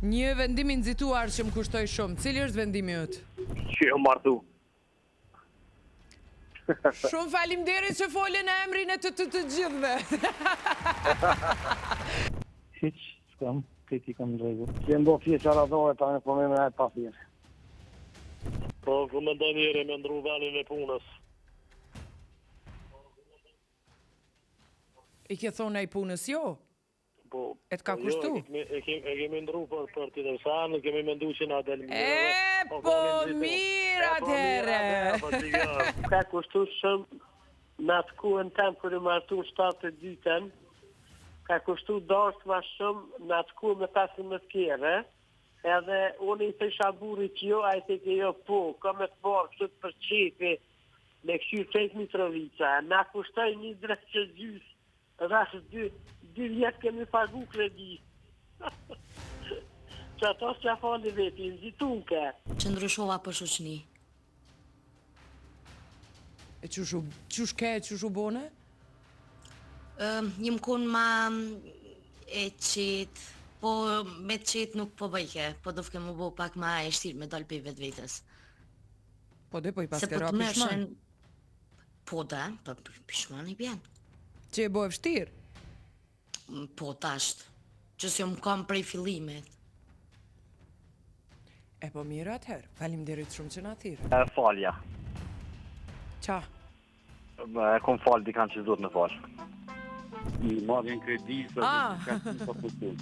Një vendim i nxituar që më kushtoi shumë. Cili është vendimi yt? Që jam martu. Shumë faleminderit që folën në emrin e të gjithëve. Hiç, s'kam, ti kam rregull. Që mbo pjesë aradhore tani po më merr pa fjalë. Po, ku më ndoj njëri me ndru venin e punës. I ke thonë ai punës jo? Po, E të ka kushtu? E kemi ndru për të të sanë, kemi mendu që na del E, po mirë atëherë. Ka kushtu shumë në atë kuën tem kër e martu 72-ën, ka kushtu dorës ma shumë në atë kuën me 15 kjere, edhe unë i thësha burit jo, a i të ke jo po, ka me të marë kështë për qepi, me këshyrë 5 Mitrovica, na kushtoj një drejtë që gjysë, edhe ashtë 2 vjetë kemi pagu kredi. Që ato s'ja fali veti, nëzitunke. Që ndryshova për shoqni. E qush ke, qush u bone? Një mkun ma e qetë, po me qetë nuk po bëjke, po do fke më bo pak ma e shtirë me dal për vetë vetës. Po dhe po i pas Se kera po të pishman. Po da, po pishman i bjen. Që e bo e vështirë? Po tashtë, që si më kam prej fillimet. E po mirë atëherë, faleminderit shumë që na thirë. Falja. Qa? Kom falë dikan që duhet me falë. I marrin kredi për Ah. të ka të